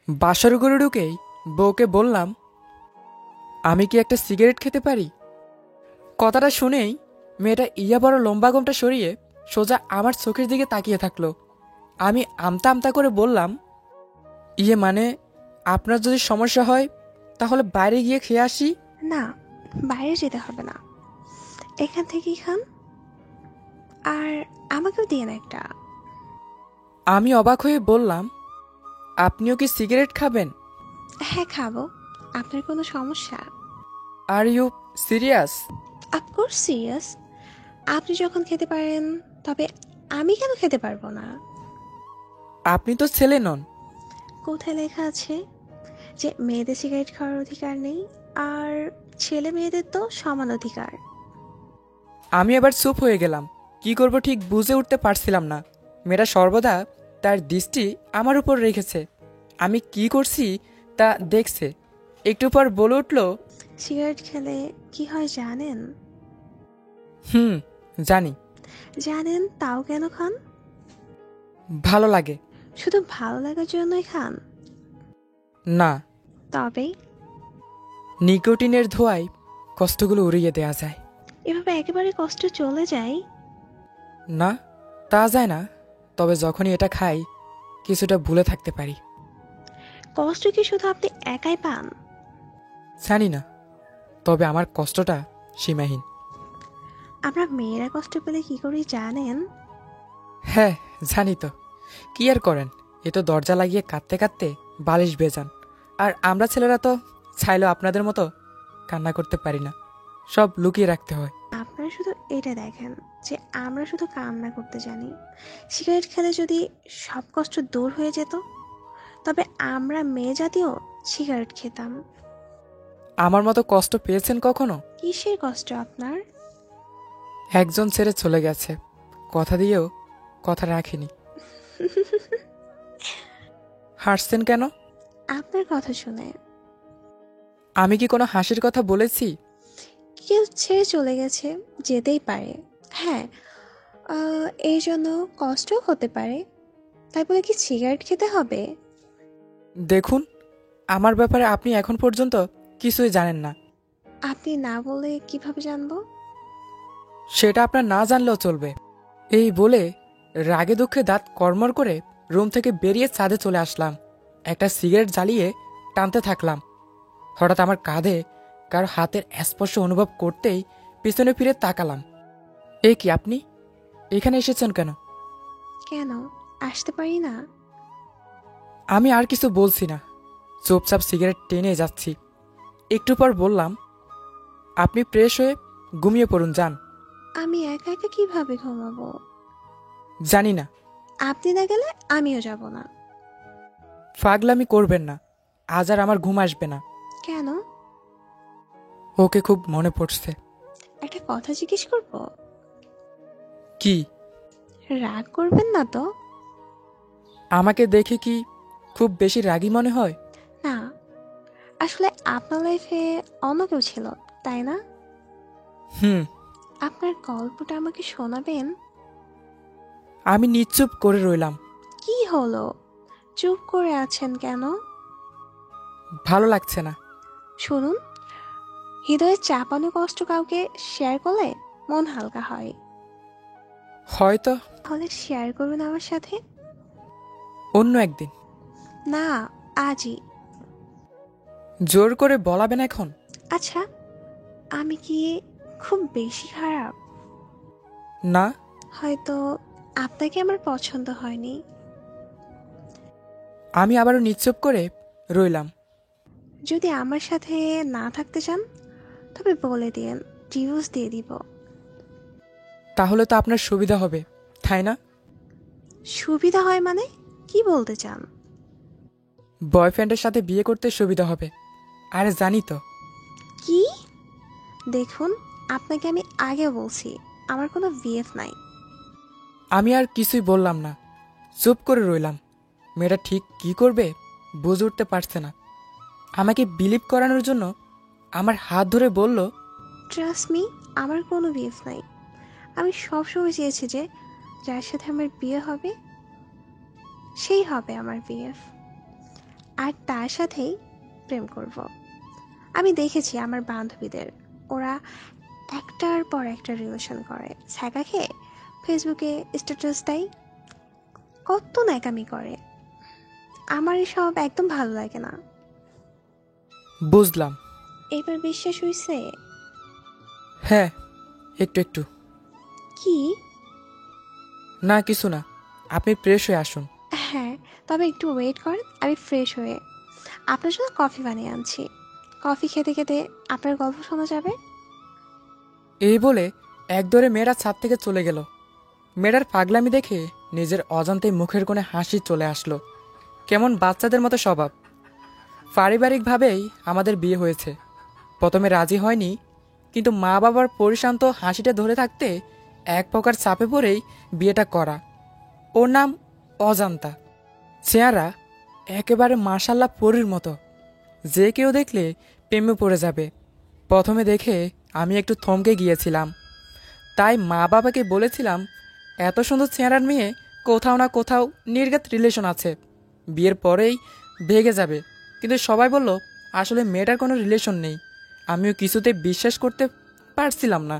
বাসার ঘরে ঢুকেই বউকে বললাম, আমি কি একটা সিগারেট খেতে পারি? কথাটা শুনেই মেয়েটা ইয়া বড় লম্বা গোমটা সরিয়ে সোজা আমার চোখের দিকে তাকিয়ে থাকলো। আমি আমতা আমতা করে বললাম, ইয়ে মানে আপনার যদি সমস্যা হয় তাহলে বাইরে গিয়ে খেয়ে আসি। না, বাইরে যেতে হবে না, এখান থেকেই খান। আর আমাকেও দিয়ে না একটা। আমি অবাক হয়ে বললাম, আপনিও কি সিগারেট খাবেন? হ্যাঁ, খাবো। আপনার কোনো সমস্যা? Are you serious? Of course serious. আপনি যখন খেতে পারেন, তবে আমি কেন খেতে পারবো না? আপনি তো ছেলে নন। কোথায় লেখা আছে যে মেয়েদের সিগারেট খাওয়ার অধিকার নেই? আর ছেলে মেয়েদের তো সমান অধিকার। আমি এবার চুপ হয়ে গেলাম। কি করব ঠিক বুঝে উঠতে পারছিলাম না। মেয়েটা সর্বদা তার দৃষ্টি আমার উপর রেখেছে। আমি কি করছি তা দেখছে। একটু পর বলে উঠল, সিগারেট খেলে কি হয় জানেন? হুম, জানি। জানেন, তাও কেন খান? ভালো লাগে। শুধু ভালো লাগার জন্যই খান? না, তবে নিকোটিনের ধোঁয়ায় কষ্টগুলো উড়িয়ে দেয়া যায়। এভাবে একেবারে কষ্ট চলে যায়? না, তা যায় না। তবে যখনই এটা খাই কিছুটা ভুলে থাকতে পারি। কষ্ট কি শুধু আপনি একাই পান? জানি না, তবে আমার কষ্টটা সীমাহীন। আমরা মেয়েরা কষ্ট পেলে কি করি জানেন? হ্যাঁ, জানি তো। কি আর করেন, এ তো দরজা লাগিয়ে কাঁদতে কাঁদতে বালিশ ভেজান। আর আমরা ছেলেরা তো চাইলেও আপনাদের মতো কান্না করতে পারি না, সব লুকিয়ে রাখতে হয়। আপনারা শুধু এটা দেখেন যে আমরা শুধু কান্না করতে জানি। সিগারেট খেলে যদি সব কষ্ট দূর হয়ে যেত, তবে আমরা মেয়ে জাতীয় সিগারেট খেতাম। আমার মতো কষ্ট পেয়েছেন কখনো? কিসের কষ্ট আপনার? একজন ছেড়ে চলে গেছে, কথা দিয়েও কথা রাখিনি। হাসছেন কেন? আপনার কথা শুনে। আমি কি কোনো হাসির কথা বলেছি? কেউ ছেড়ে চলে গেছে, যেতেই পারে। হ্যাঁ, এই জন্য কষ্টও হতে পারে। তাই বলে কি সিগারেট খেতে হবে? দেখুন, আমার ব্যাপারে আপনি এখন পর্যন্ত কিছুই জানেন না। আপনি না বলে কিভাবে জানবো? সেটা আপনার না জানলেও চলবে। এই বলে রাগে দুঃখে দাঁত কড়মড় করে রুম থেকে বেরিয়ে ছাদে চলে আসলাম। একটা সিগারেট জ্বালিয়ে টানতে থাকলাম। হঠাৎ আমার কাঁধে কারো হাতের স্পর্শ অনুভব করতেই পিছনে ফিরে তাকালাম। এ কি, আপনি এখানে এসেছেন কেন? কেন আসতে পারি না? আমি আর কিছু বলছি না, চুপচাপ সিগারেট টেনে যাচ্ছি। একটু পর বললাম, আপনি ফ্রেশ হয়ে ঘুমিয়ে পড়ুন, যান। আমি একা একা কিভাবে ঘুমাবো? জানি না। আপনি না গেলে আমিও যাব না। পাগলামি করবেন না, আজ আর আমার ঘুম আসবে না। কেন? ওকে খুব মনে পড়ছে। একটা কথা জিজ্ঞেস করব? কি? রাগ করবেন না তো? আমাকে দেখে কি খুব বেশি রাগী মনে হয়? না, আসলে আপনার লাইফে অন্য কেউ ছিল, তাই না? হুম। আপনার গল্পটা আমাকে শোনাবেন? আমি নিশ্চুপ করে রইলাম। কি হলো, চুপ করে আছেন কেন? ভালো লাগছে না। শুনুন, হৃদয়ে চাপানো কষ্ট কাউকে শেয়ার করলে মন হালকা হয়। হয়তো তাহলে শেয়ার করুন আমার সাথে। অন্য একদিন। না, আজই। জোর করে বলাবেন এখন? আচ্ছা, আমি কি খুব বেশি খারাপ? না। হয়তো আপনাকে আমার পছন্দ হয়নি। আমি আবারও নিশ্চুপ করে রইলাম। যদি আমার সাথে না থাকতে চান, তবে বলে দিন, ডিভোর্স দিয়ে দিব। তাহলে তো আপনার সুবিধা হবে, তাই না? সুবিধা হয় মানে? কি বলতে চান? বয়ফ্রেন্ডের সাথে বিয়ে করতে সুবিধা হবে। আরে জানি তো। কি? দেখুন, আপনাকে আমি আগে বলছি, আমার কোনো বিএফ নাই। আমি আর কিছুই বললাম না, চুপ করে রইলাম। মেয়েটা ঠিক কি করবে বুঝে উঠতে পারছে না। আমাকে বিলিভ করানোর জন্য আমার হাত ধরে বলল, ট্রাস্ট মি, আমার কোনো বিএফ নাই। আমি সবসময় চেয়েছি যে যার সাথে আমার বিয়ে হবে সেই হবে আমার বিএফ। আর তার সাথেই প্রেম করব। আমি দেখেছি আমার বান্ধবীদের, ওরা একটার পর একটা রিলেশন করে, ছ্যাঁকা খেয়ে ফেসবুকে স্ট্যাটাস দেয়, কত ন্যাকামি করে। আমার এসব একদম ভালো লাগে না। বুঝলাম। এবার বিশ্বাস হইছে? হ্যাঁ, একটু একটু। কি? না কিছু না, আপনি ফ্রেশ হয়ে আসুন। হ্যাঁ, তবে একটু ওয়েট করেন, আমি ফ্রেশ হয়ে আপনার জন্য কফি বানিয়ে আনছি। কফি খেতে খেতে আপনার গল্প শোনা যাবে। এই বলে একদরে মেয়েরা ছাদ থেকে চলে গেল। মেয়েটার পাগলামি দেখে নিজের অজান্তেই মুখের কোণে হাসি চলে আসলো। কেমন বাচ্চাদের মতো স্বভাব। পারিবারিকভাবেই আমাদের বিয়ে হয়েছে। প্রথমে রাজি হয়নি, কিন্তু মা বাবার পরিশান্ত হাসিটা ধরে থাকতে এক প্রকার চাপে পড়েই বিয়েটা করা। ওর নাম অজান্তা। চেহারা একেবারে মাশাল্লাহ পরীর মতো, যে কেউ দেখলে প্রেমে পড়ে যাবে। প্রথমে দেখে আমি একটু থমকে গিয়েছিলাম, তাই মা বাবাকে বলেছিলাম এত সুন্দর চেহারার মেয়ে কোথাও না কোথাও নির্ঘাত রিলেশন আছে, বিয়ের পরেই ভেগে যাবে। কিন্তু সবাই বলল আসলে মেয়েটার কোনো রিলেশন নেই। আমিও কিছুতে বিশ্বাস করতে পারছিলাম না,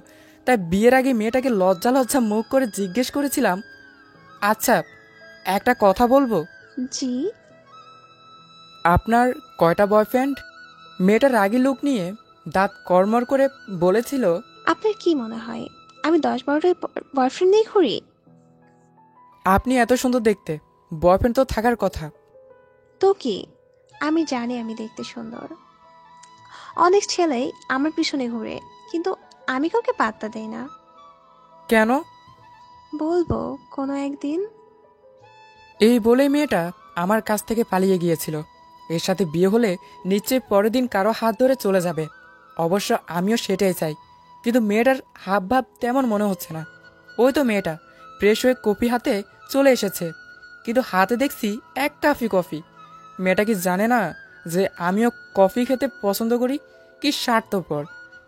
তাই বিয়ের আগে মেয়েটাকে লজ্জা লজ্জা মুখ করে জিজ্ঞেস করেছিলাম, আচ্ছা একটা কথা বলবো, জি। আপনার কয়টা বয়ফ্রেন্ড? মেয়েটা রাগী লুক নিয়ে দাঁত কড়মড় করে বলেছিল, আপনার কি মনে হয় আমি 10-12টা বয়ফ্রেন্ড নিয়ে ঘুরি? আপনি এত সুন্দর দেখতে, বয়ফ্রেন্ড তো থাকার কথা। তো কি, আমি জানি আমি দেখতে সুন্দর। অনেক ছেলেই আমার পিছনে ঘুরে, কিন্তু আমি কাউকে পাত্তা দেই না। কেন? বলবো কোনো একদিন। এই বলে মেয়েটা আমার কাছ থেকে পালিয়ে গিয়েছিল। এর সাথে বিয়ে হলে নিশ্চয়ই পরের দিন কারো হাত ধরে চলে যাবে। অবশ্য আমিও সেটাই চাই, কিন্তু মেয়েটার হাব ভাব তেমন মনে হচ্ছে না। ওই তো মেয়েটা ফ্রেশ হয়ে কফি হাতে চলে এসেছে, কিন্তু হাতে দেখছি এক কাফি কফি। মেয়েটা কি জানে না যে আমিও কফি খেতে পছন্দ করি? কি স্বার্থপর,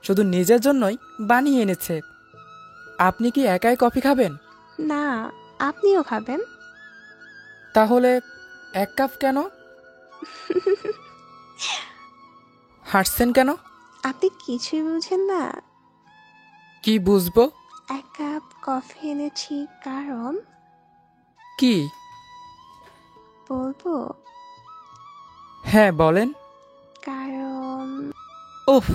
শুধু নিজের জন্যই বানিয়ে এনেছে। আপনি কি একাই কফি খাবেন? না, আপনিও খাবেন। তাহলে এক কাপ কেন? হাসছেন কেন? আপনি কিছুই বুঝেন না। কি বুঝবো? 1 কাপ কফি এনেছি কারণ। কি? বলবো? হ্যাঁ বলেন। কারণ উফ।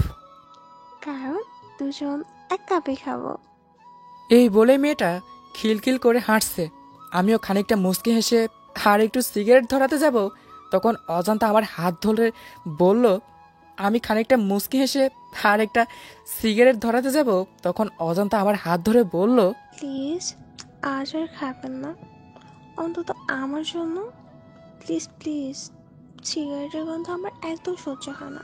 কারণ দুজন 1 কাপে খাবো। এই বলে মেয়েটা খিলখিল করে হাসছে। আমিও খানিকটা মুচকি হেসে আর একটু সিগারেট ধরাতে যাব, তখন অজান্তা আমার হাত ধরে বলল, আমি খানিকটা মুচকি হেসে আর একটা সিগারেট ধরাতে যাব, তখন অজান্তা আমার হাত ধরে বলল, প্লিজ আজ আর খাবেন না, অন্তত আমার জন্য। প্লিজ প্লিজ, সিগারেটের গন্ধ আমার একদম সহ্য হয় না।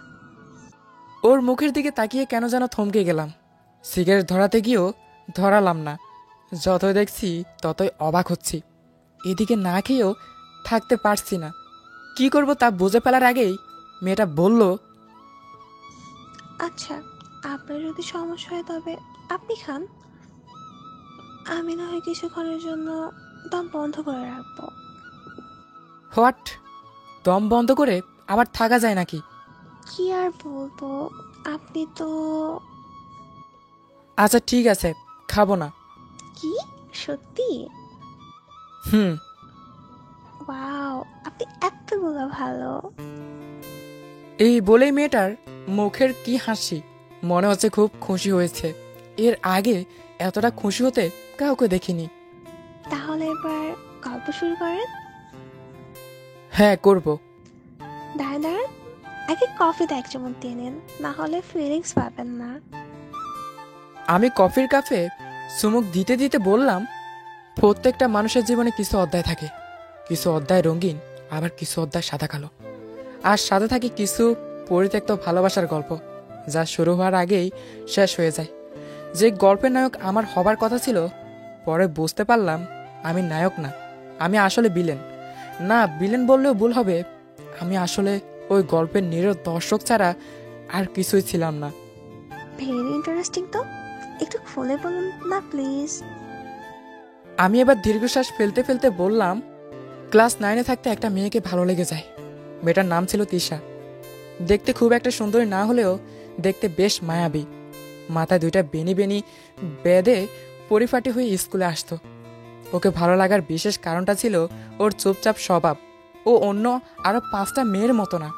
ওর মুখের দিকে তাকিয়ে কেন যেন থমকে গেলাম। সিগারেট ধরাতে গিয়েও ধরালাম না। যতই দেখছি ততই অবাক হচ্ছি। এদিকে না খেয়েও থাকতে পারছি না। কি করব তা বুঝে ফেলার আগেই মেয়েটা বলল, আচ্ছা, আপনার যদি সমস্যা হয় তবে আপনি খান, আমি না হয় কিছুক্ষণের জন্য দম বন্ধ করে রাখবো। হোয়াট? দম বন্ধ করে আবার থাকা যায় নাকি? কি আর বলবো, আপনি তো। আচ্ছা ঠিক আছে, খাবো না। কি? সত্যি? হুম। ওয়াও, আপনি এতগুলো ভালো। এই বলেই মেয়েটার মুখের কি হাসি, মনে হচ্ছে খুব খুশি হয়েছে। এর আগে এতটা খুশি হতে কাউকে দেখিনি। তাহলে এবার গল্প শুরু করেন। হ্যাঁ করব। দাঁড়ান দাঁড়ান, আগে কফিতে 1 চামচ দিয়ে নিন, না হলে ফিলিংস পাবেন না। আমি কফির কাপে চুমুক দিতে দিতে বললাম, প্রত্যেকটা মানুষের জীবনে কিছু অধ্যায় থাকে। কিছু অধ্যায় রঙিন, আবার কিছু অধ্যায় সাদা কালো। আর সাথে থাকে কিছু পরিত্যক্ত ভালোবাসার গল্প, যা শুরু হওয়ার আগেই শেষ হয়ে যায়। যে গল্পের নায়ক আমার হবার কথা ছিল, পরে বুঝতে পারলাম আমি নায়ক না, আমি আসলে ভিলেন। না, ভিলেন বললেও ভুল হবে, আমি আসলে ওই গল্পের নীরব দর্শক ছাড়া আর কিছুই ছিলাম না। ভেরি ইন্টারেস্টিং তো, একটু খুলে বলুন না প্লিজ। আমি এবার দীর্ঘশ্বাস ফেলতে ফেলতে বললাম, ক্লাস 9-এ থাকতে একটা মেয়েকে ভালো লেগে যায়। মেয়েটার নাম ছিল তিশা। দেখতে খুব একটা সুন্দরী না হলেও দেখতে বেশ মায়াবী। মাথায় দুইটা বেনি বেনি বেঁধে পরিপাটি হয়ে স্কুলে আসতো। ওকে ভালো লাগার বিশেষ কারণটা ছিল ওর চুপচাপ স্বভাব। ও অন্য আরও 5টা মেয়ের মতো না।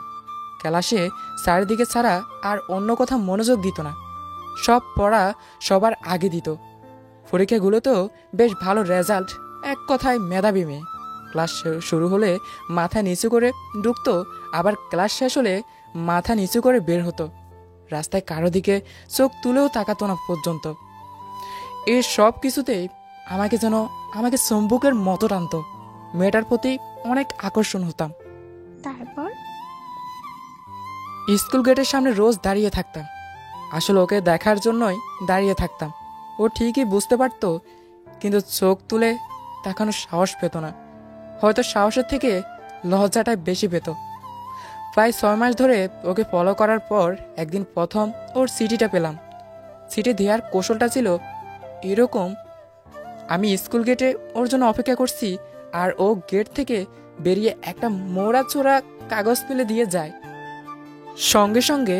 ক্লাসে চারিদিকে ছাড়া আর অন্য কথা মনোযোগ দিত না। সব পড়া সবার আগে দিত। পরীক্ষাগুলোতেও বেশ ভালো রেজাল্ট, এক কথায় মেধাবী মেয়ে। ক্লাস শুরু হলে মাথা নিচু করে ঢুকতো, আবার ক্লাস শেষ হলে মাথা নিচু করে বের হতো। রাস্তায় কারো দিকে চোখ তুলেও তাকাতো না পর্যন্ত। এই সব কিছুতেই আমাকে চম্বুকের মতো টানত। মেয়েটার প্রতি অনেক আকর্ষণ হতাম। তারপর স্কুল গেটের সামনে রোজ দাঁড়িয়ে থাকতাম। আসলে ওকে দেখার জন্যই দাঁড়িয়ে থাকতাম। ও ঠিকই বুঝতে পারতো, কিন্তু চোখ তুলে তাকানোর সাহস পেত না। হয়তো সাহসের থেকে লজ্জাটাই বেশি পেত। প্রায় 6 মাস ধরে ওকে ফলো করার পর একদিন প্রথম ওর সিটিটা পেলাম। সিটি দেওয়ার কৌশলটা ছিল এরকম: আমি স্কুল গেটে ওর জন্য অপেক্ষা করছি, আর ও গেট থেকে বেরিয়ে একটা মোড়া চোরা কাগজ ফেলে দিয়ে যায়। সঙ্গে সঙ্গে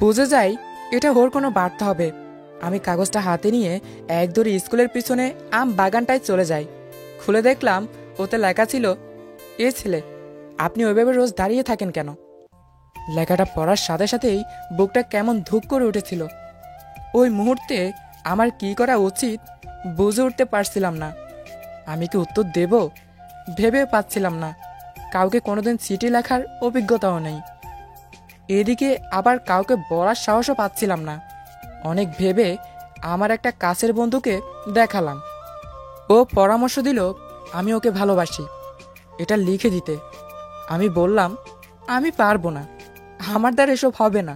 বুঝে যাই এটা ওর কোনো বার্তা হবে। আমি কাগজটা হাতে নিয়ে এক দৌড়ে স্কুলের পিছনে আম বাগানটায় চলে যাই। খুলে দেখলাম ওতে লেখা ছিল, এ ছেলে, আপনি ওইভাবে রোজ দাঁড়িয়ে থাকেন কেন? লেখাটা পড়ার সাথে সাথেই বুকটা কেমন ধুক করে উঠেছিল। ওই মুহূর্তে আমার কি করা উচিত বুঝে উঠতে পারছিলাম না। আমি কি উত্তর দেব ভেবে পাচ্ছিলাম না। কাউকে কোনোদিন চিঠি লেখার অভিজ্ঞতাও নেই। এদিকে আবার কাউকে বলার সাহসও পাচ্ছিলাম না। অনেক ভেবে আমার একটা কাছের বন্ধুকে দেখালাম। ও পরামর্শ দিল আমি ওকে ভালোবাসি, এটা লিখে দিতে। আমি বললাম আমি পারবো না, আমার দ্বারা এসব হবে না।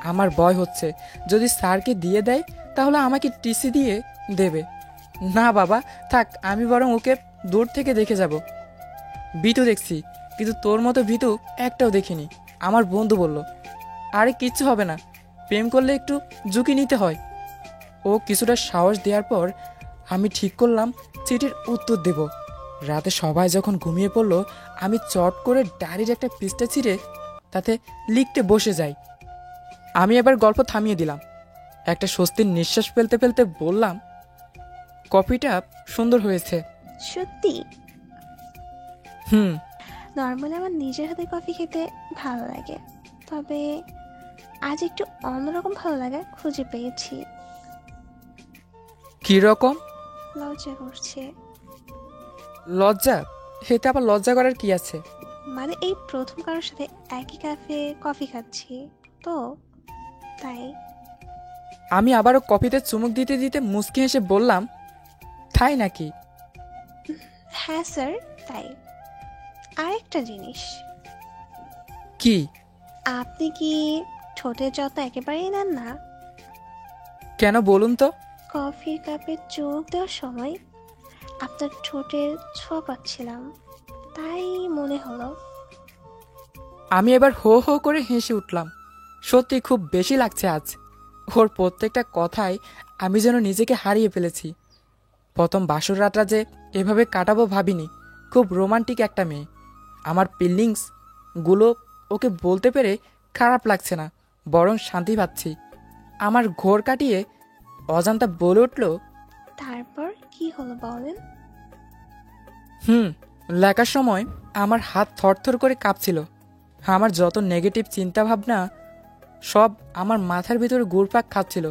আমার ভয় হচ্ছে যদি স্যারকে দিয়ে দেয় তাহলে আমাকে টিসি দিয়ে দেবে। না বাবা থাক, আমি বরং ওকে দূর থেকে দেখে যাব। ভীতু দেখছি, কিন্তু তোর মতো ভীতু একটাও দেখিনি। আমার বন্ধু বলল, আরে কিচ্ছু হবে না, প্রেম করলে একটু ঝুঁকি নিতে হয়। ও কিছুটা সাহস দেওয়ার পর আমি ঠিক করলাম চিঠির উত্তর দেব। রাতে সবাই যখন ঘুমিয়ে পড়লো, আমি চট করে ডায়েরির একটা পৃষ্ঠা ছিঁড়ে তাতে লিখতে বসে যাই। আমি এবার গল্প থামিয়ে দিলাম। একটা স্বস্তির নিঃশ্বাস ফেলতে ফেলতে বললাম, কফিটা সুন্দর হয়েছে। সত্যি? হুম। নর্মালি আমার নিজের হাতে কফি খেতে ভালো লাগে, তবে আজ একটু অন্যরকম ভালো লাগা খুঁজে পেয়েছি। কি রকম? লজ্জা করছে। লজ্জা? এতে আবার লজ্জা করার কি আছে? মানে এই প্রথম কারোর সাথে একই কাফে কফি খাচ্ছি তো, তাই। আমি আবারও কফিতে চুমুক দিতে দিতে মুচকি হেসে বললাম, তাই নাকি? হ্যাঁ স্যার, তাই। আরেকটা জিনিস, কি? আপনি কি ঠোঁটের যত্ন একেবারেই নেন না? কেন বলুন তো? কফির কাপে চোখ দেওয়ার সময় আপনার ঠোঁটের ছোঁয়া পাচ্ছিলাম, তাই মনে হলো। আমি এবার হো হো করে হেসে উঠলাম। সত্যি খুব বেশি লাগছে আজ। ওর প্রত্যেকটা কথায় আমি যেন নিজেকে হারিয়ে ফেলেছি। প্রথম বাসর রাতটা যে এভাবে কাটাবো ভাবিনি। খুব রোমান্টিক একটা মেয়ে। আমার ফিলিংসগুলো ওকে বলতে পেরে খারাপ লাগছে না, বরং শান্তি পাচ্ছি। আমার ঘোর কাটিয়ে অজান্তা বলে উঠল, তারপর কি হলো বলেন? লেখার সময় আমার হাত থরথর করে কাঁপছিল। আমার যত নেগেটিভ চিন্তা ভাবনা সব আমার মাথার ভিতরে ঘুরপাক খাচ্ছিল।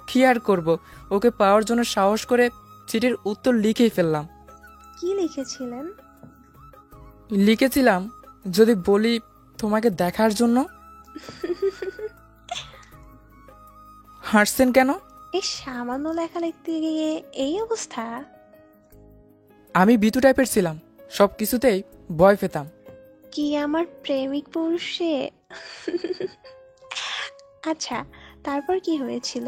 কি আর করব, ওকে পাওয়ার জন্য সাহস করে চিঠির উত্তর লিখেই ফেললাম। কি লিখেছিলেন? লিখেছিলাম, যদি বলি তোমাকে দেখার জন্য। হাসছেন কেন? এই সামান্য লেখা লিখতে গিয়ে এই অবস্থা? আমি ভীতু টাইপের ছিলাম, সব কিছুতেই ভয় পেতাম। কি আমার প্রেমিক পুরুষে? আচ্ছা, তারপর কি হয়েছিল?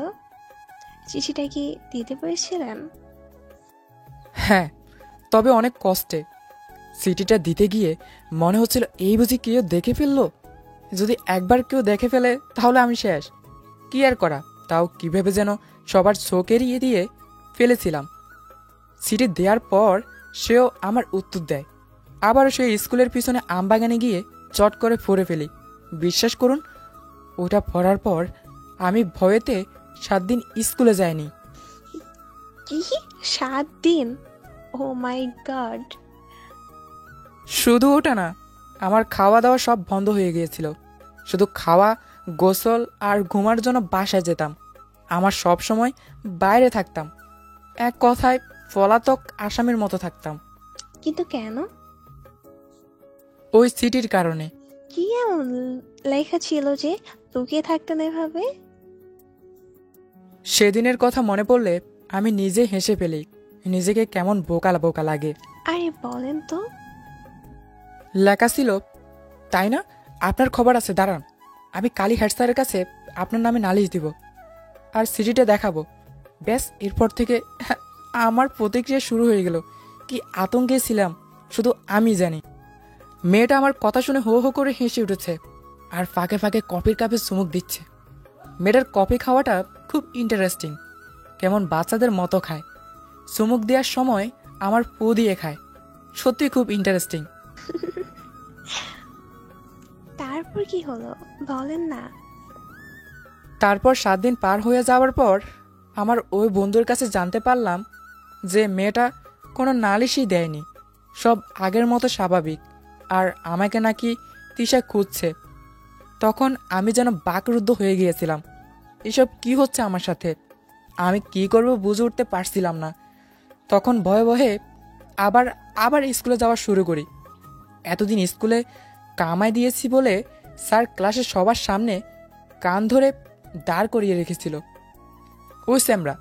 চিঠিটা কি দিতে পেরেছিলেন? হ্যাঁ, তবে অনেক কষ্টে। চিঠিটা দিতে গিয়ে মনে হচ্ছিল এই বুঝি কেউ দেখে ফেললো। যদি একবার কেউ দেখে ফেলে তাহলে আমি শেষ। কি আর করা, তাও কিভাবে যেন সবার চোখ এড়িয়ে দিয়ে ফেলেছিলাম। চিঠি দেওয়ার পর সেও আমার উত্তর দেয়। আবারও সে স্কুলের পিছনে আমবাগানে গিয়ে চট করে পড়ে ফেলি। বিশ্বাস করুন, ওটা পড়ার পর আমি ভয়েতে 7 দিন স্কুলে যাইনি। কি? 7 দিন? ও মাই গড! শুধু ওটা না, আমার খাওয়া দাওয়া সব বন্ধ হয়ে গিয়েছিল। শুধু খাওয়া, গোসল আর ঘুমার জন্য বাসায় যেতাম। আমার সব সময় বাইরে থাকতাম। এক কথায় পলাতক আসামির মতো থাকতাম। কিন্তু কেন? ওই সিটির কারণে। কি এমন লেখা ছিল যে লুকিয়ে থাকতেন এভাবে? সেদিনের কথা মনে পড়লে আমি নিজে হেসে ফেলি। নিজেকে কেমন বোকা বোকা লাগে। আরে বলেন তো। লেখা ছিল, তাই না? আপনার খবর আছে, দাঁড়ান। আমি কালী হেড স্যারের কাছে আপনার নামে নালিশ দিব আর সিটিটা দেখাবো। ব্যাস, এরপর থেকে আমার প্রতিক্রিয়া শুরু হয়ে গেল। কি আতঙ্কে ছিলাম শুধু আমি জানি। মেয়েটা আমার কথা শুনে হো হো করে হেসে উঠেছে আর ফাঁকে ফাঁকে কফির কাপে চুমুক দিচ্ছে। মেয়েটার কফি খাওয়াটা খুব ইন্টারেস্টিং। কেমন বাচ্চাদের মতো খায়। চুমুক দেওয়ার সময় আমার পো দিয়ে খায়। সত্যি খুব ইন্টারেস্টিং। তারপর কি হলো বলেন না। তারপর 7 দিন পার হয়ে যাওয়ার পর আমার ওই বন্ধুর কাছে জানতে পারলাম যে মেয়েটা কোনো নালিশই দেয়নি, সব আগের মতো স্বাভাবিক, আর আমাকে নাকি তিশা খুঁজছে। তখন আমি যেন বাকরুদ্ধ হয়ে গিয়েছিলাম। এসব কি হচ্ছে আমার সাথে? আমি কি করব বুঝে উঠতে পারছিলাম না। তখন ভয়ে ভয়ে আবার আবার স্কুলে যাওয়া শুরু করি। এতদিন স্কুলে কামাই দিয়েছি বলে স্যার ক্লাসের সবার সামনে কান ধরে দাঁড় করিয়ে রেখেছিল। ওই স্যামরা,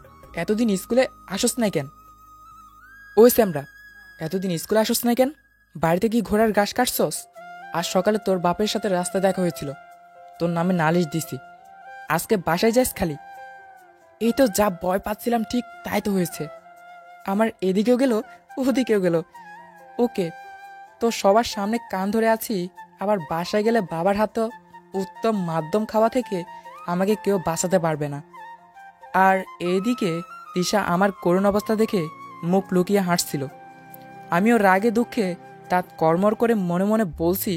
এতদিন স্কুলে আসস নাই কেন? ওই স্যামরা, এতদিন স্কুলে আসস নাই কেন? বাড়িতে কি ঘোড়ার ঘাস কাটছস? আজ সকালে তোর বাপের সাথে রাস্তায় দেখা হয়েছিল, তোর নামে নালিশ দিছি। আজকে বাসায় যাস খালি। এই তো যা ভয় পাচ্ছিলাম ঠিক তাই তো হয়েছে। আমার এদিকেও গেল ওদিকেও গেল। ওকে, তো সবার সামনে কান ধরে আছি, আবার বাসায় গেলে বাবার হাতে উত্তম মাধ্যম খাওয়া থেকে আমাকে কেউ বাঁচাতে পারবে না। আর এইদিকে তিশা আমার করুণ অবস্থা দেখে মুখ লুকিয়ে হাসছিল। আমিও রাগে দুঃখে দাঁত কর্মর করে মনে মনে বলছি,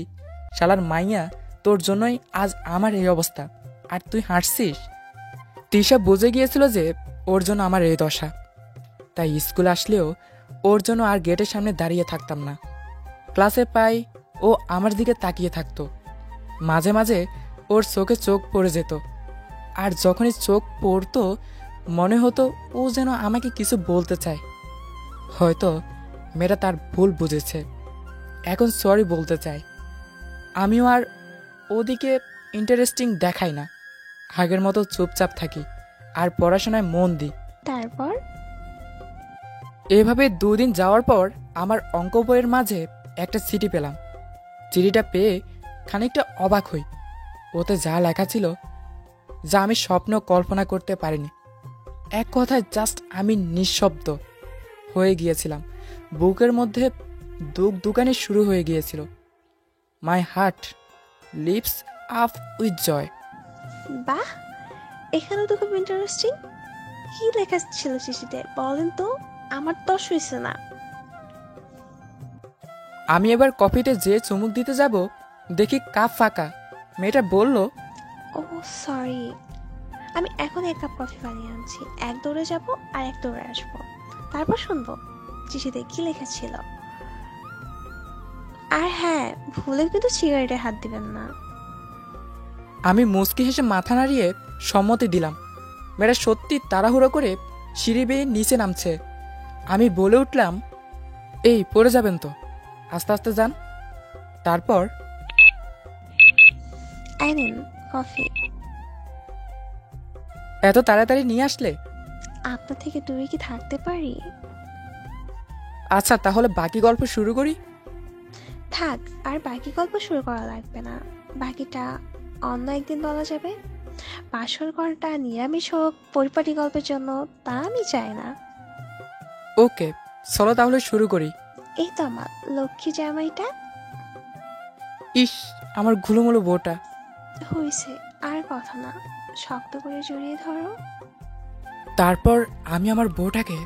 শালার মাইয়া, তোর জন্যই আজ আমার এই অবস্থা, আর তুই হাসছিস। তিশা বুঝে গিয়েছিল যে ওর জন্য আমার এই দশা। তাই স্কুল আসলেও ওর জন্য আর গেটের সামনে দাঁড়িয়ে থাকতাম না। ক্লাসে পাই ও আমার দিকে তাকিয়ে থাকতো। মাঝে মাঝে ওর চোখে চোখ পড়ে যেত, আর যখনই চোখ পড়তো মনে হতো ও যেন আমাকে কিছু বলতে চায়। হয়তো মেয়েটা তার ভুল বুঝেছে, এখন সরি বলতে চায়। আমিও আর ওদিকে ইন্টারেস্টিং দেখাই না, আগের মতো চুপচাপ থাকি আর পড়াশোনায় মন দিই। তারপর? এভাবে 2 দিন যাওয়ার পর আমার অঙ্ক বইয়ের মাঝে একটা চিঠি পেলাম। চিঠিটা পেয়ে খানিকটা অবাক হই। ওতে যা লেখা ছিল, যা আমি স্বপ্ন কল্পনা করতে পারিনি। এক কথায় জাস্ট আমি নিঃশব্দ হয়ে গিয়েছিলাম। বুকের মধ্যে দুকানি শুরু হয়ে গিয়েছিল। My heart leaps up with joy. বাহ, এখানেও তো খুব ইন্টারেস্টিং। কি লেখা ছিল চিঠিতে বলেন তো? আমার তো শুইছে না। আমি এবার কফিতে যে চুমুক দিতে যাব, দেখি কাপ ফাঁকা। মেয়েটা বলল, ও সরি, আমি এখন 1 কাপ কফি বানিয়ে আনছি। এক দৌড়ে যাব আর এক দৌড়ে আসবো, তারপর শুনবো চিঠিতে কি লেখা ছিল। আর হ্যাঁ, ভুলে কিন্তু সিগারেটে হাত দিবেন না। আমি মুচকি হেসে মাথা নাড়িয়ে সম্মতি দিলাম। মেয়েটা সত্যি তাড়াহুড়ো করে সিঁড়ি বেয়ে নিচে নামছে। আমি বলে উঠলাম, এই পড়ে যাবেন তো, আস্তে আস্তে যান। তারপর, এই নিন কফি। এত তাড়াতাড়ি নিয়ে আসলে? আপনার থেকে দূরে কি থাকতে পারি? আচ্ছা, তাহলে বাকি গল্প শুরু করি। থাক, আর বাকি গল্প শুরু করা লাগবে না। বাকিটা অন্য একদিন বলা যাবে। বাসর ঘরটা নিরামিষ হোক পরিপাটি গল্পের জন্য, তা আমি চাই না। ওকে, চলো তাহলে শুরু করি। এই তো আমার লক্ষ্মী জামাইটা। ইস, আমার ঘুলোমুলো বউটা। হয়েছে, আর কথা না, শক্ত করে জড়িয়ে ধরো। তারপর আমি আমার বউটাকে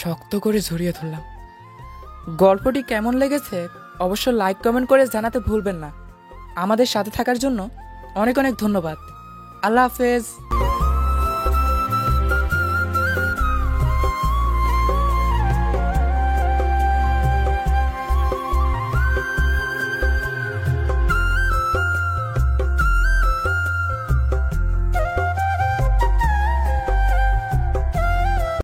শক্ত করে জড়িয়ে ধরলাম। গল্পটি কেমন লেগেছে অবশ্য লাইক কমেন্ট করে জানাতে ভুলবেন না। আমাদের সাথে থাকার জন্য অনেক অনেক ধন্যবাদ। আল্লাহ হাফেজ।